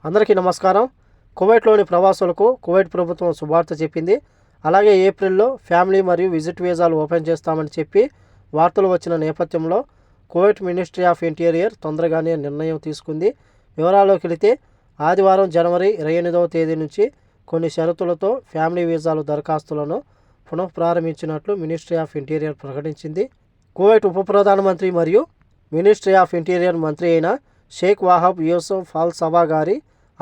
అందరికీ నమస్కారం. కువైట్లోని ప్రవాసులకు కువైట్ ప్రభుత్వం శుభార్త చెప్పింది. అలాగే ఏప్రిల్లో ఫ్యామిలీ మరియు విజిట్ వీసాలు ఓపెన్ చేస్తామని చెప్పి వార్తలు వచ్చిన నేపథ్యంలో కువైట్ మినిస్ట్రీ ఆఫ్ ఇంటీరియర్ తొందరగానే నిర్ణయం తీసుకుంది. వివరాల్లోకి వెళితే ఆదివారం జనవరి 28వ తేదీ నుంచి కొన్ని షరతులతో ఫ్యామిలీ వీసాలు దరఖాస్తులను పునఃప్రారంభించినట్లు మినిస్ట్రీ ఆఫ్ ఇంటీరియర్ ప్రకటించింది. కువైట్ ఉప ప్రధానమంత్రి మరియు మినిస్ట్రీ ఆఫ్ ఇంటీరియర్ మంత్రి అయిన షేక్ వాహబ్ యూసుఫ్ అల్ సబా గారి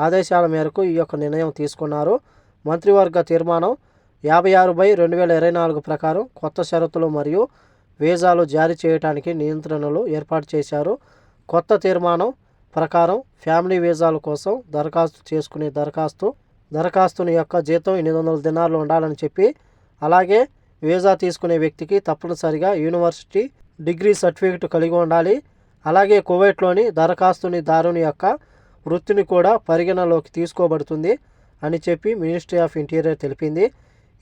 ఆదేశాల మేరకు ఈ యొక్క నిర్ణయం తీసుకున్నారు. మంత్రివర్గ తీర్మానం 56/2024 ప్రకారం కొత్త షరతులు మరియు వీసాలు జారీ చేయడానికి నియంత్రణలు ఏర్పాటు చేశారు. కొత్త తీర్మానం ప్రకారం ఫ్యామిలీ వీసాల కోసం దరఖాస్తు చేసుకునే దరఖాస్తుని యొక్క జీతం 800 దినార్లు ఉండాలని చెప్పి, అలాగే వీసా తీసుకునే వ్యక్తికి తప్పనిసరిగా యూనివర్సిటీ డిగ్రీ సర్టిఫికెట్ కలిగి ఉండాలి. అలాగే కువైట్లోని దరఖాస్తుని దారుని యొక్క వృత్తిని కూడా పరిగణలోకి తీసుకోబడుతుంది అని చెప్పి మినిస్ట్రీ ఆఫ్ ఇంటీరియర్ తెలిపింది.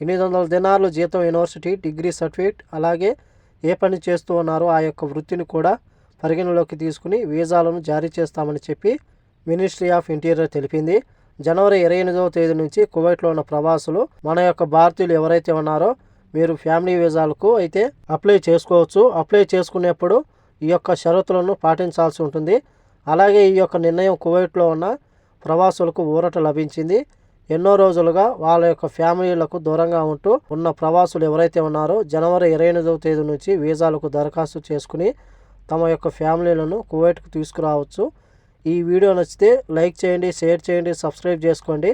800 దినార్లు జీతం, యూనివర్సిటీ డిగ్రీ సర్టిఫికేట్, అలాగే ఏ పని చేస్తూ ఉన్నారో ఆ యొక్క వృత్తిని కూడా పరిగణలోకి తీసుకుని వీసాలను జారీ చేస్తామని చెప్పి మినిస్ట్రీ ఆఫ్ ఇంటీరియర్ తెలిపింది. జనవరి 28వ తేదీ నుంచి కువైట్లో ఉన్న ప్రవాసులు, మన యొక్క భారతీయులు ఎవరైతే ఉన్నారో మీరు ఫ్యామిలీ వీసాలకు అయితే అప్లై చేసుకోవచ్చు. అప్లై చేసుకునేప్పుడు ఈ యొక్క షరతులను పాటించాల్సి ఉంటుంది. అలాగే ఈ యొక్క నిర్ణయం కువైట్లో ఉన్న ప్రవాసులకు ఊరట లభించింది. ఎన్నో రోజులుగా వాళ్ళ యొక్క ఫ్యామిలీలకు దూరంగా ఉంటూ ఉన్న ప్రవాసులు ఎవరైతే ఉన్నారో జనవరి 28వ తేదీ నుంచి వీసాలకు దరఖాస్తు చేసుకుని తమ యొక్క ఫ్యామిలీలను కువైట్కు తీసుకురావచ్చు. ఈ వీడియో నచ్చితే లైక్ చేయండి, షేర్ చేయండి, సబ్స్క్రైబ్ చేసుకోండి.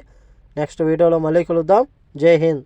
నెక్స్ట్ వీడియోలో మళ్ళీ కలుద్దాం. జై హింద్.